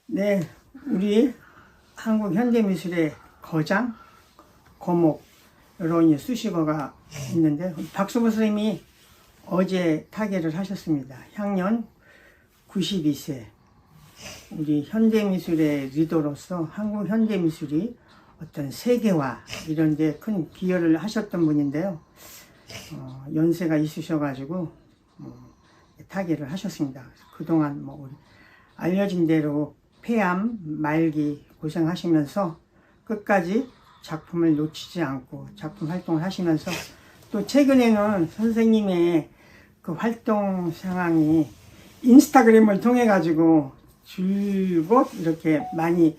네, 우리 한국 현대미술의 거장, 거목, 이런 수식어가 있는데, 박수보 선생님이 어제 타계를 하셨습니다. 향년 92세. 우리 현대미술의 리더로서 한국 현대미술이 어떤 세계화 이런 데 큰 기여를 하셨던 분인데요. 연세가 있으셔가지고 타계를 하셨습니다. 그동안 우리 알려진 대로 폐암 말기 고생하시면서 끝까지 작품을 놓치지 않고 작품 활동을 하시면서 또 최근에는 선생님의 그 활동 상황이 인스타그램을 통해 가지고 줄곧 이렇게 많이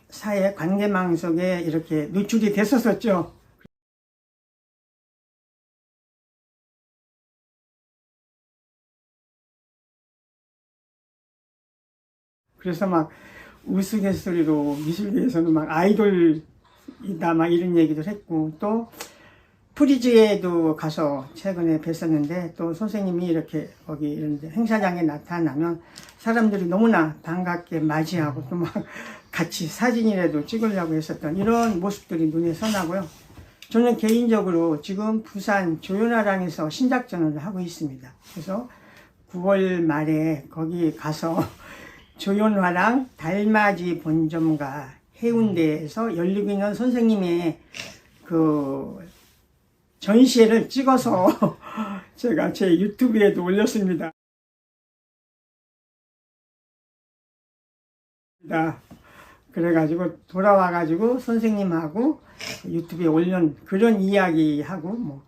사회 관계망 속에 이렇게 노출이 됐었었죠. 그래서 막 우스갯소리로 미술계에서는 막 아이돌이다 막 이런 얘기도 했고, 또 프리즈에도 가서 최근에 뵀었는데 또 선생님이 이렇게 거기 이런 행사장에 나타나면 사람들이 너무나 반갑게 맞이하고 또 막 같이 사진이라도 찍으려고 했었던 이런 모습들이 눈에 선하고요. 저는 개인적으로 지금 부산 조연화랑에서 신작전을 하고 있습니다. 그래서 9월 말에 거기 가서 조연화랑 달맞이 본점과 해운대에서 열리고 있는 선생님의 그 전시회를 찍어서 제가 제 유튜브에도 올렸습니다. 그래가지고 돌아와가지고 선생님하고 유튜브에 올린 그런 이야기하고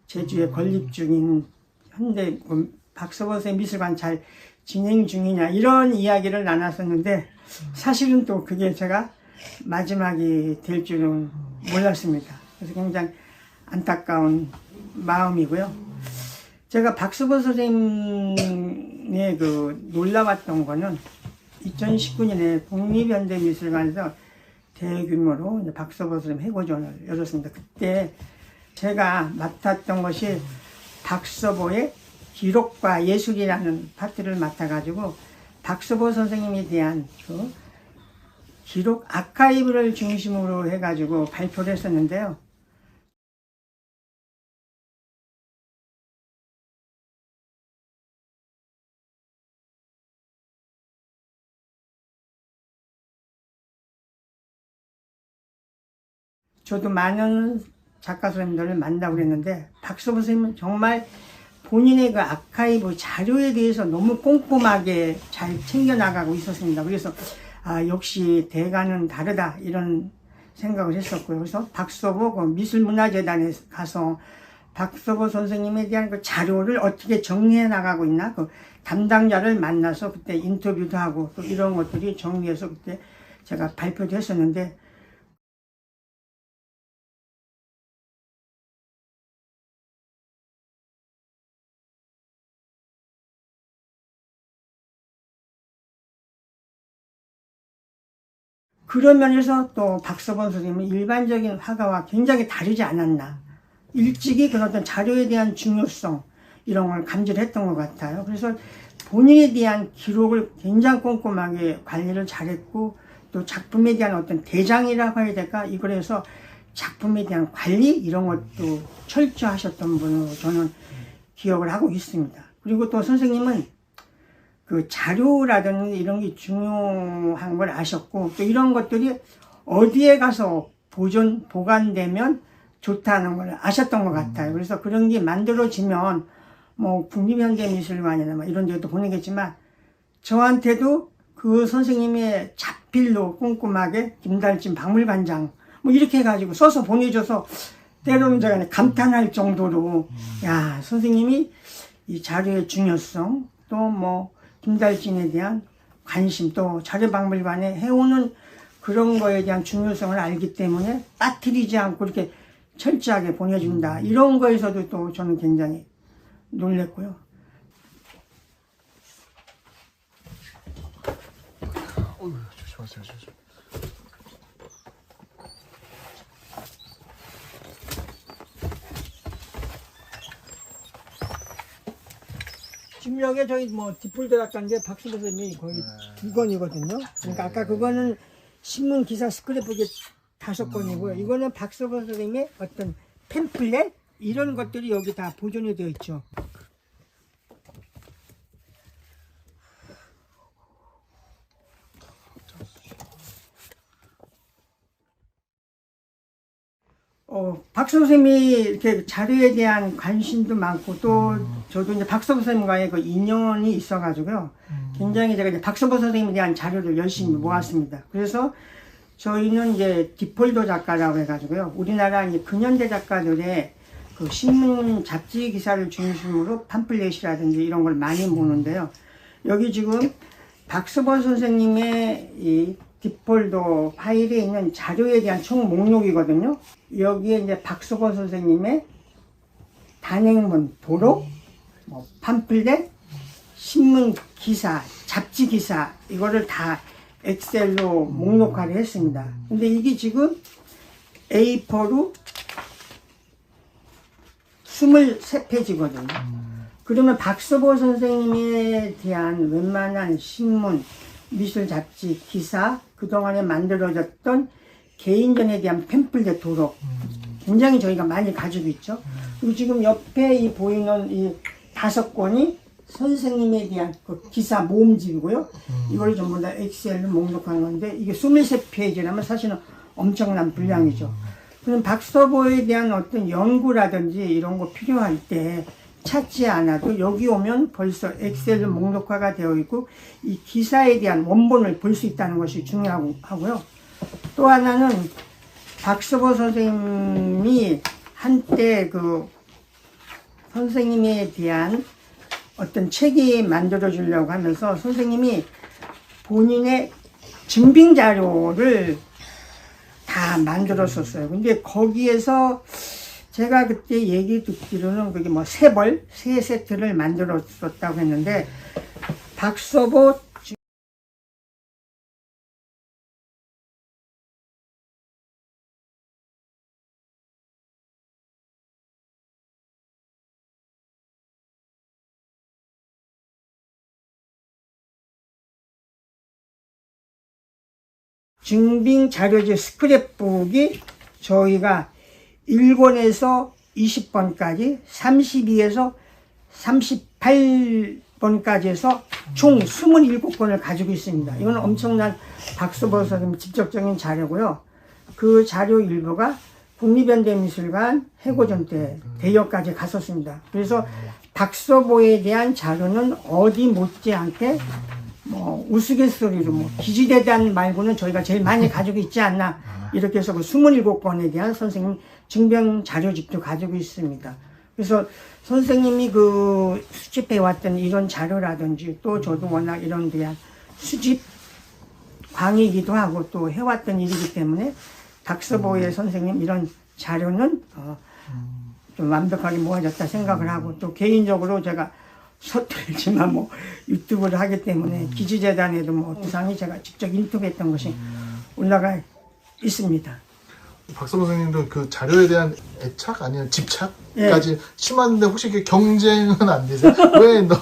제주에 건립 중인 현대 박서보세 미술관 잘 진행 중이냐 이런 이야기를 나눴었는데 사실은 또 그게 제가 마지막이 될 줄은 몰랐습니다. 그래서 굉장히 안타까운 마음이고요. 제가 박수보 선생님의 그 놀라웠던 거는 2019년에 국립현대미술관에서 대규모로 박수보 선생님 회고전을 열었습니다. 그때 제가 맡았던 것이 박서보의 기록과 예술이라는 파트를 맡아가지고 박서보 선생님에 대한 그 기록 아카이브를 중심으로 해가지고 발표를 했었는데요. 저도 많은 작가 선생님들을 만나고 그랬는데 박서보 선생님은 정말 본인의 그 아카이브 자료에 대해서 너무 꼼꼼하게 잘 챙겨나가고 있었습니다. 그래서 역시 대가는 다르다 이런 생각을 했었고요. 그래서 박서보 그 미술문화재단에 가서 박서보 선생님에 대한 그 자료를 어떻게 정리해 나가고 있나 그 담당자를 만나서 그때 인터뷰도 하고 또 이런 것들이 정리해서 그때 제가 발표도 했었는데 그런 면에서 또 박서본 선생님은 일반적인 화가와 굉장히 다르지 않았나. 일찍이 그런 어떤 자료에 대한 중요성 이런 걸 감지를 했던 것 같아요. 그래서 본인에 대한 기록을 굉장히 꼼꼼하게 관리를 잘했고 또 작품에 대한 어떤 대장이라고 해야 될까 이걸 해서 작품에 대한 관리 이런 것도 철저하셨던 분으로 저는 기억을 하고 있습니다. 그리고 또 선생님은 그 자료라든지 이런 게 중요한 걸 아셨고 또 이런 것들이 어디에 가서 보관되면 좋다는 걸 아셨던 것 같아요. 그래서 그런 게 만들어지면 국립현대미술관이나 이런 데도 보내겠지만 저한테도 그 선생님의 자필로 꼼꼼하게 김달진 박물관장 이렇게 해가지고 써서 보내줘서 때로는 제가 감탄할 정도로 야 선생님이 이 자료의 중요성 또 김달진에 대한 관심 또 자료박물관에 해오는 그런 거에 대한 중요성을 알기 때문에 빠뜨리지 않고 이렇게 철저하게 보내준다. 이런 거에서도 또 저는 굉장히 놀랬고요. 조심하세요, 조심. 지금 여기 저희 뭐 디폴더 작가인데 박수보 선생님이 거의 2권이거든요. 그러니까 아까 그거는 신문 기사 스크랩북이 5권이고요. 이거는 박수보 선생님의 어떤 팸플렛 이런 것들이 여기 다 보존이 되어 있죠. 박수 선생님이 이렇게 자료에 대한 관심도 많고 또 저도 이제 박수보 선생님과의 그 인연이 있어가지고요. 굉장히 제가 이제 박수보 선생님에 대한 자료를 열심히 모았습니다. 그래서 저희는 이제 디폴더 작가라고 해가지고요. 우리나라 이제 근현대 작가들의 그 신문 잡지 기사를 중심으로 팜플렛이라든지 이런 걸 많이 모는데요. 여기 지금 박수보 선생님의 이 디폴더 파일에 있는 자료에 대한 총 목록이거든요. 여기에 이제 박수보 선생님의 단행문, 도록, 뭐 팜플렛, 신문 기사, 잡지 기사 이거를 다 엑셀로 목록화를 했습니다. 근데 이게 지금 A4로 23페이지거든요. 그러면 박수보 선생님에 대한 웬만한 신문, 미술 잡지, 기사, 그동안에 만들어졌던 개인전에 대한 팸플렛 도록 굉장히 저희가 많이 가지고 있죠. 그리고 지금 옆에 이 보이는 이 5권이 선생님에 대한 그 기사 모음집이고요. 이걸 전부 다 엑셀로 목록한 건데 이게 23페이지라면 사실은 엄청난 분량이죠. 그럼 박서보에 대한 어떤 연구라든지 이런 거 필요할 때 찾지 않아도 여기 오면 벌써 엑셀로 목록화가 되어 있고 이 기사에 대한 원본을 볼 수 있다는 것이 중요하고요. 또 하나는 박서보 선생님이 한때 그 선생님에 대한 어떤 책이 만들어 주려고 하면서 선생님이 본인의 증빙 자료를 다 만들었었어요. 근데 거기에서 제가 그때 얘기 듣기로는 그게 뭐 3세트를 만들었었다고 했는데 박서보 증빙 자료지 스크랩북이 저희가 1권에서 20번까지 32에서 38번까지 해서 총 27권을 가지고 있습니다. 이건 엄청난 박수보 선생님 직접적인 자료고요. 그 자료 일부가 국립현대미술관 해고전 때 대여까지 갔었습니다. 그래서 박서보에 대한 자료는 어디 못지않게 뭐 우스갯소리로 뭐 기지대단 말고는 저희가 제일 많이 가지고 있지 않나 이렇게 해서 그 27권에 대한 선생님 증빙 자료집도 가지고 있습니다. 그래서 선생님이 그 수집해 왔던 이런 자료라든지 또 저도 워낙 이런 대한 수집 광이기도 하고 또 해왔던 일이기 때문에 박서보의 선생님 이런 자료는 좀 완벽하게 모아졌다 생각을 하고 또 개인적으로 제가 서툴지만 뭐 유튜브를 하기 때문에 기지재단에도 뭐 부상이 제가 직접 인터뷰했던 것이 올라가 있습니다. 박서보 선생님도 그 자료에 대한 애착 아니면 집착까지 심한데 혹시 그 경쟁은 안 되세요? 왜 너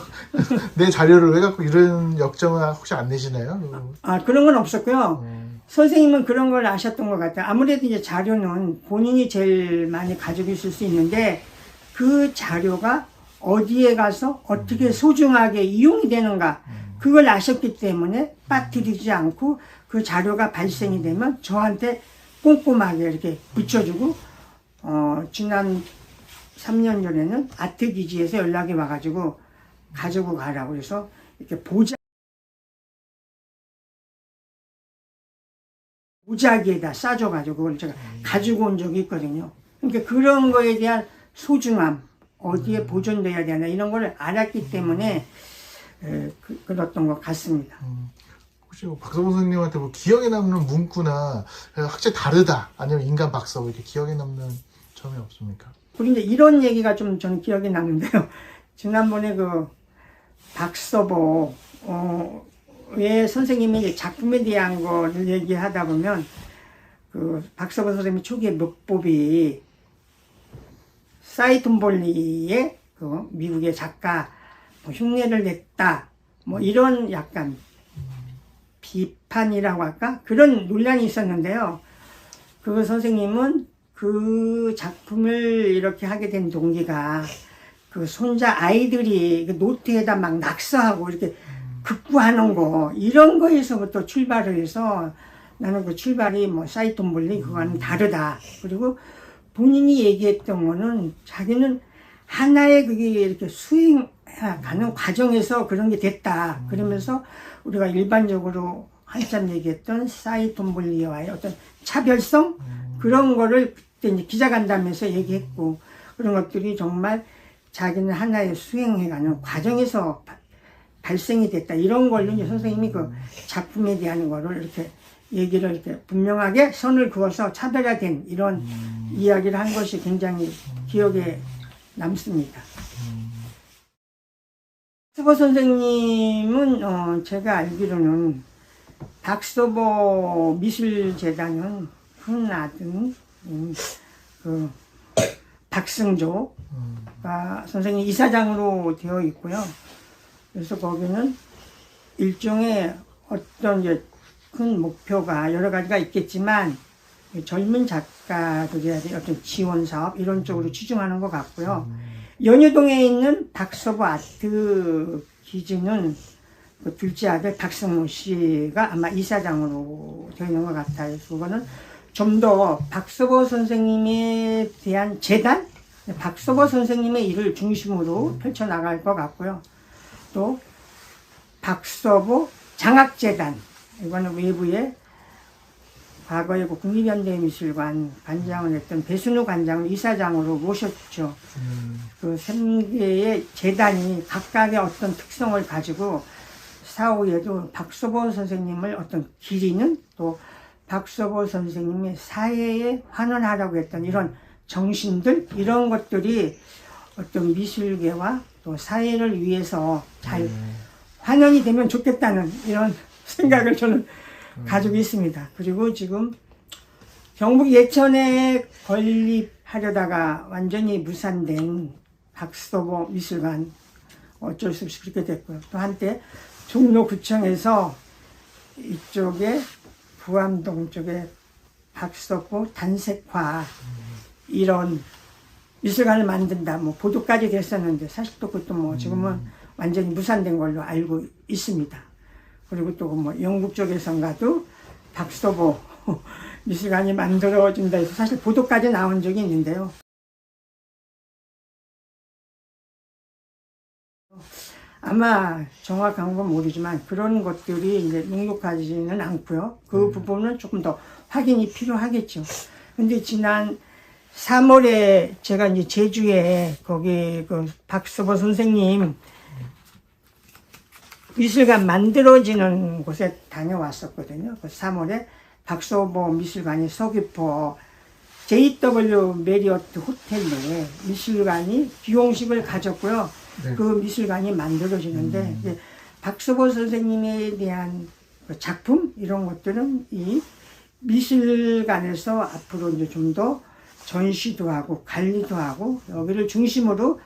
내 자료를 왜 갖고 이런 역정은 혹시 안 내시나요? 아 그런 건 없었고요. 선생님은 그런 걸 아셨던 것 같아요. 아무래도 이제 자료는 본인이 제일 많이 가지고 있을 수 있는데 그 자료가 어디에 가서 어떻게 소중하게 이용이 되는가 그걸 아셨기 때문에 빠뜨리지 않고 그 자료가 발생이 되면 저한테 꼼꼼하게 이렇게 붙여주고 지난 3년 전에는 아트기지에서 연락이 와가지고 가지고 가라고 해서 이렇게 보자기에다 싸줘가지고 그걸 제가 가지고 온 적이 있거든요. 그러니까 그런 거에 대한 소중함 어디에 보존돼야 되나 이런 걸 알았기 때문에 그랬던 것 같습니다. 혹시 박서보 선생님한테 뭐 기억에 남는 문구나 확실히 다르다 아니면 인간 박서보 이렇게 기억에 남는 점이 없습니까? 우리 이제 이런 얘기가 좀 저는 기억이 나는데요. 지난번에 그 박서보 의 선생님이 작품에 대한 거를 얘기하다 보면 그 박서보 선생님이 초기에 묵법이 사이톤볼리의 그 미국의 작가 뭐 흉내를 냈다. 뭐 이런 약간 비판이라고 할까? 그런 논란이 있었는데요. 그 선생님은 그 작품을 이렇게 하게 된 동기가 그 손자 아이들이 그 노트에다 막 낙서하고 이렇게 극구하는 거 이런 거에서부터 출발을 해서 나는 그 출발이 뭐 사이톤블리 그거는 다르다. 그리고 본인이 얘기했던 거는 자기는 하나의 그게 이렇게 수행가는 과정에서 그런 게 됐다. 그러면서 우리가 일반적으로 한참 얘기했던 사이톤블리와의 어떤 차별성 그런 거를 그때 이제 기자간담회에서 얘기했고 그런 것들이 정말 자기는 하나의 수행해가는 과정에서 발생이 됐다. 이런 걸로 이제 선생님이 그 작품에 대한 거를 이렇게 얘기를 이렇게 분명하게 선을 그어서 차별화된 이런 이야기를 한 것이 굉장히 기억에 남습니다. 박서보 선생님은 제가 알기로는 박서보 미술재단은 큰 아들 그 박승조가 선생님 이사장으로 되어 있고요. 그래서 거기는 일종의 어떤 이제 큰 목표가 여러 가지가 있겠지만 젊은 작가들에 대한 어떤 지원 사업 이런 쪽으로 치중하는 것 같고요. 연희동에 있는 박서보 아트 기지는 그 둘째 아들 박승모 씨가 아마 이사장으로 되어 있는 것 같아요. 그거는 좀 더 박서보 선생님에 대한 재단, 박서보 선생님의 일을 중심으로 펼쳐나갈 것 같고요. 또 박서보 장학재단, 이거는 외부에 과거에 그 국립현대미술관 관장을 했던 배순우 관장을 이사장으로 모셨죠. 그 3개의 재단이 각각의 어떤 특성을 가지고 사후에도 박서보 선생님을 어떤 기리는 또 박서보 선생님의 사회에 환원하라고 했던 이런 정신들, 이런 것들이 어떤 미술계와 또 사회를 위해서 잘 환원이 되면 좋겠다는 이런 생각을 저는 가지고 있습니다. 그리고 지금 경북 예천에 건립하려다가 완전히 무산된 박서보 미술관 어쩔 수 없이 그렇게 됐고요. 또 한때 종로구청에서 이쪽에 부암동 쪽에 박서보 단색화 이런 미술관을 만든다 뭐 보도까지 됐었는데 사실 또 그것도 뭐 지금은 완전히 무산된 걸로 알고 있습니다. 그리고 또 뭐 영국 쪽에선가도 박서보 미술관이 만들어진다 해서 사실 보도까지 나온 적이 있는데요. 아마 정확한 건 모르지만 그런 것들이 이제 녹록하지는 않고요. 그 부분은 조금 더 확인이 필요하겠죠. 근데 지난 3월에 제가 이제 제주에 거기 그 박서보 선생님 미술관 만들어지는 곳에 다녀왔었거든요. 그 3월에 박서보 미술관이 서귀포 JW 메리어트 호텔 내에 미술관이 비용식을 가졌고요. 네. 그 미술관이 만들어지는데 이제 박서보 선생님에 대한 그 작품 이런 것들은 이 미술관에서 앞으로 이제 좀 더 전시도 하고 관리도 하고 여기를 중심으로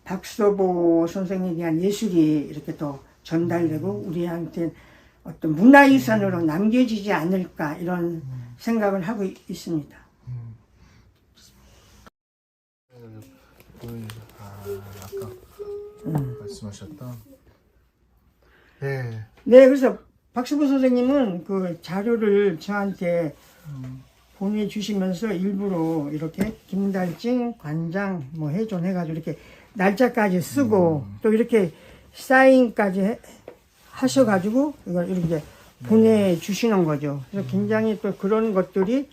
박서보 선생님에 대한 예술이 이렇게 더 전달되고 우리한테 어떤 문화유산으로 남겨지지 않을까 이런 생각을 하고 있습니다. 아까 말씀하셨던 네. 네, 그래서 박서보 선생님은 그 자료를 저한테 보내주시면서 일부러 이렇게 김달진 관장 뭐 해존 해가지고 이렇게 날짜까지 쓰고 또 이렇게 사인까지 하셔가지고 이걸 이렇게 보내주시는 거죠. 그래서 굉장히 또 그런 것들이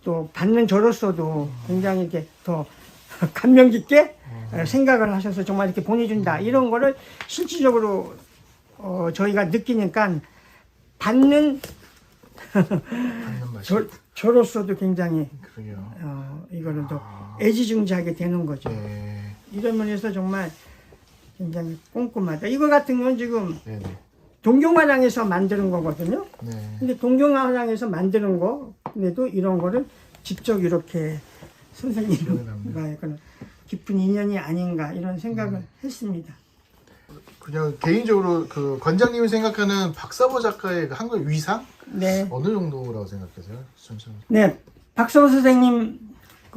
또 받는 저로서도 굉장히 이렇게 더 감명 깊게 생각을 하셔서 정말 이렇게 보내준다. 이런 거를 실질적으로 저희가 느끼니까 받는 맛이 저로서도 굉장히 그러게요. 이거를 더 애지중지하게 되는 거죠. 네. 이런 면에서 정말 굉장히 꼼꼼하다. 이거 같은 건 지금 네네. 동경화장에서 만드는 거거든요. 네. 근데 동경화장에서 만드는 거, 근데도 이런 거를 직접 이렇게 선생님과의 그런 깊은 인연이 아닌가 이런 생각을 했습니다. 그냥 개인적으로 그 관장님이 생각하는 박사보 작가의 그 한국 위상 네. 어느 정도라고 생각하세요? 네, 박서보 선생님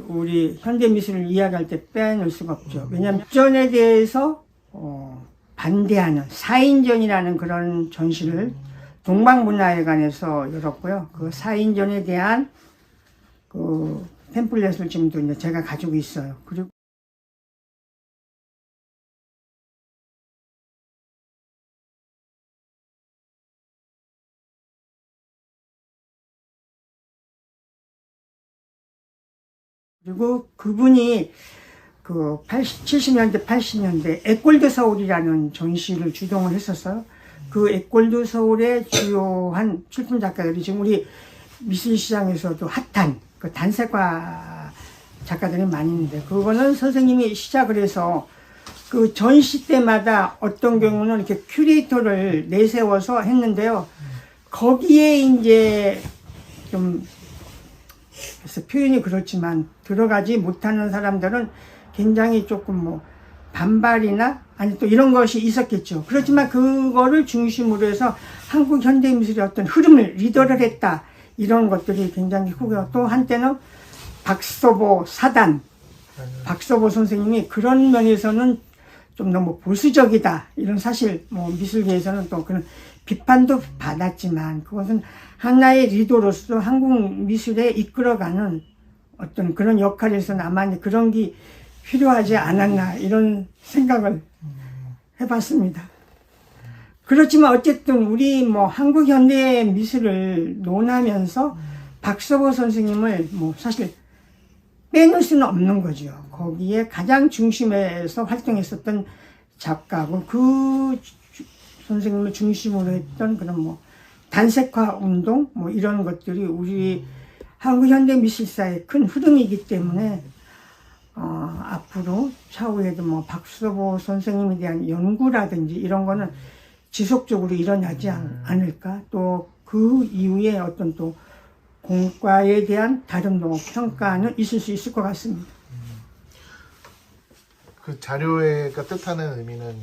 우리 현대 미술을 이야기할 때 빼놓을 수가 없죠. 왜냐하면 전에 대해서 반대하는 4인전이라는 그런 전시를 동방문화회관에서 열었고요. 그 4인전에 대한 그 팸플렛을 지금도 이제 제가 가지고 있어요. 그리고 그분이 그 70년대, 80년대 에꼴드 서울이라는 전시를 주동을 했었어요. 그 에꼴드 서울의 주요한 출품 작가들이 지금 우리 미술시장에서도 핫한 그 단색화 작가들이 많이 있는데, 그거는 선생님이 시작을 해서 그 전시 때마다 어떤 경우는 이렇게 큐레이터를 내세워서 했는데요. 거기에 이제 좀 그래서 표현이 그렇지만 들어가지 못하는 사람들은 굉장히 조금 뭐 반발이나 아니 또 이런 것이 있었겠죠. 그렇지만 그거를 중심으로 해서 한국 현대미술의 어떤 흐름을 리더를 했다. 이런 것들이 굉장히 크고요. 또 한때는 박서보 사단, 박서보 선생님이 그런 면에서는 좀 너무 보수적이다. 이런 사실 뭐 미술계에서는 또 그런 비판도 받았지만 그것은 하나의 리더로서 한국 미술에 이끌어가는 어떤 그런 역할에서 나만 그런 게 필요하지 않았나 이런 생각을 해봤습니다. 그렇지만 어쨌든 우리 뭐 한국 현대 미술을 논하면서 박서보 선생님을 뭐 사실 빼놓을 수는 없는 거죠. 거기에 가장 중심에서 활동했었던 작가고 그 선생님을 중심으로 했던 그런 뭐 단색화 운동 뭐 이런 것들이 우리 한국 현대 미술사의 큰 흐름이기 때문에 앞으로 차후에도 뭐 박서보 선생님에 대한 연구라든지 이런 거는 지속적으로 일어나지 않을까. 또 그 이후에 어떤 또 공과에 대한 다른 뭐 평가는 있을 수 있을 것 같습니다. 그 자료회가 뜻하는 의미는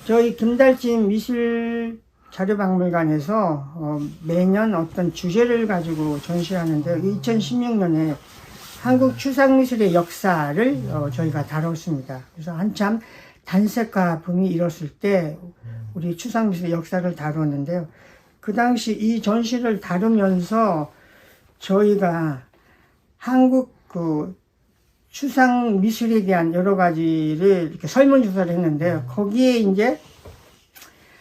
저희 김달진 미술 자료박물관에서 매년 어떤 주제를 가지고 전시하는데 2016년에 한국 추상미술의 역사를 저희가 다뤘습니다. 그래서 한참 단색화 붐이 일었을 때 우리 추상미술의 역사를 다뤘는데요. 그 당시 이 전시를 다루면서 저희가 한국 그 추상미술에 대한 여러 가지를 이렇게 설문조사를 했는데요. 거기에 이제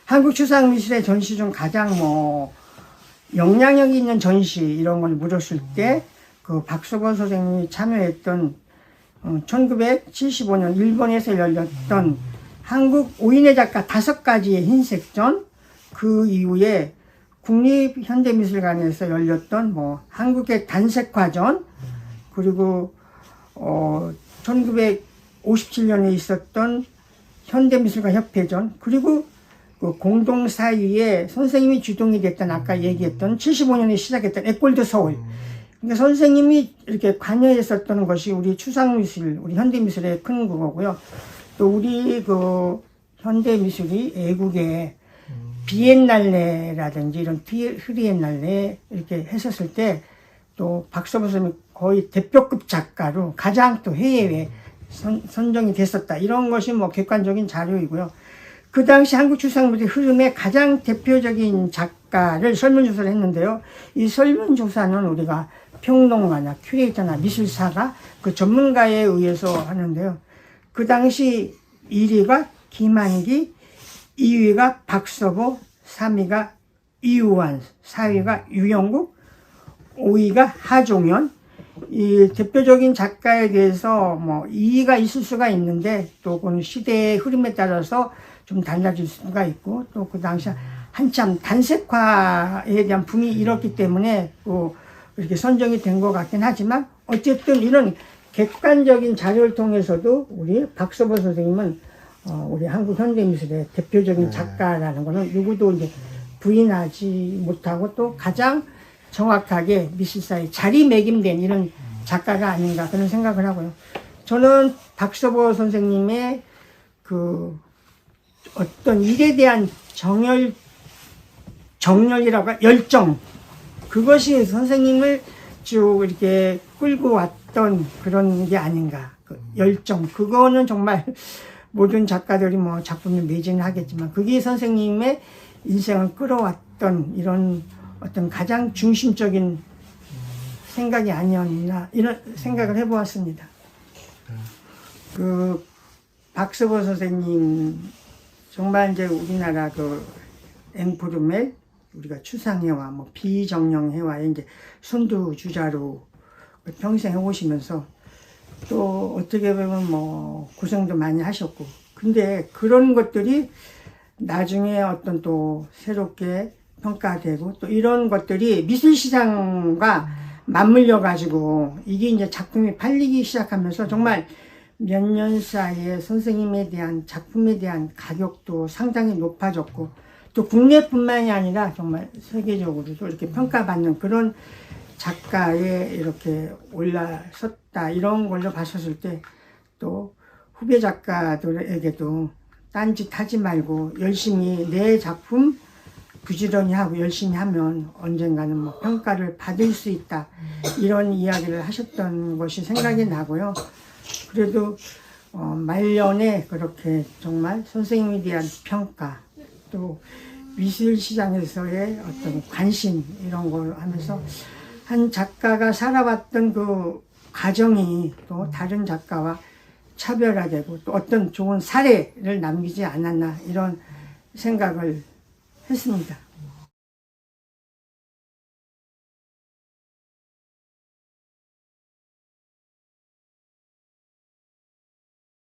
한국 추상미술의 전시 중 가장 뭐 영향력 있는 전시 이런 걸 물었을 때 그 박서보 선생님이 참여했던 1975년 일본에서 열렸던 한국 5인의 작가 5가지의 흰색전, 그 이후에 국립현대미술관에서 열렸던 뭐 한국의 단색화전, 그리고 1957년에 있었던 현대미술가 협회전, 그리고 그 공동사위에 선생님이 주동이 됐던 아까 얘기했던 75년에 시작했던 에꼴드 서울. 그러니까 선생님이 이렇게 관여했었던 것이 우리 추상미술, 우리 현대미술의 큰 그거고요. 또 우리 그 현대미술이 애국의 비엔날레라든지 이런 트리엔날레 이렇게 했었을 때 또 박서보 선생님이 거의 대표급 작가로 가장 또 해외에 선정이 됐었다. 이런 것이 뭐 객관적인 자료이고요. 그 당시 한국 추상미술의 흐름의 가장 대표적인 작가를 설문조사를 했는데요. 이 설문조사는 우리가 평론가나 큐레이터나 미술사가 그 전문가에 의해서 하는데요. 그 당시 1위가 김한기, 2위가 박서보, 3위가 이우환, 4위가 유영국, 5위가 하종현. 이 대표적인 작가에 대해서 뭐 이의가 있을 수가 있는데 또 그 시대의 흐름에 따라서 좀 달라질 수가 있고 또 그 당시 한참 단색화에 대한 붐이 일었기 때문에 또 이렇게 선정이 된 것 같긴 하지만 어쨌든 이런 객관적인 자료를 통해서도 우리 박서보 선생님은 우리 한국 현대미술의 대표적인 작가라는 거는 누구도 이제 부인하지 못하고 또 가장 정확하게 미술사에 자리매김된 이런 작가가 아닌가 그런 생각을 하고요. 저는 박서보 선생님의 그 어떤 일에 대한 정열이라고 열정, 그것이 선생님을 쭉 이렇게 끌고 왔던 그런 게 아닌가. 그 열정, 그거는 정말 모든 작가들이 뭐 작품을 매진을 하겠지만 그게 선생님의 인생을 끌어왔던 이런 어떤 가장 중심적인 생각이 아니었나, 이런 생각을 해보았습니다. 그 박서보 선생님 정말 이제 우리나라 그 앵푸르멜, 우리가 추상회화, 뭐 비정령회화의 이제 선두주자로 평생 해오시면서 또 어떻게 보면 뭐 고생도 많이 하셨고, 근데 그런 것들이 나중에 어떤 또 새롭게 평가되고 또 이런 것들이 미술시장과 맞물려 가지고 이게 이제 작품이 팔리기 시작하면서 정말 몇 년 사이에 선생님에 대한 작품에 대한 가격도 상당히 높아졌고 또 국내뿐만이 아니라 정말 세계적으로도 이렇게 평가받는 그런 작가에 이렇게 올라섰다, 이런 걸로 봤었을 때 또 후배 작가들에게도 딴짓 하지 말고 열심히 내 작품 부지런히 하고 열심히 하면 언젠가는 뭐 평가를 받을 수 있다, 이런 이야기를 하셨던 것이 생각이 나고요. 그래도 말년에 그렇게 정말 선생님에 대한 평가, 또 미술 시장에서의 어떤 관심, 이런 걸 하면서 한 작가가 살아왔던 그 과정이 또 다른 작가와 차별화되고 또 어떤 좋은 사례를 남기지 않았나, 이런 생각을 했습니다.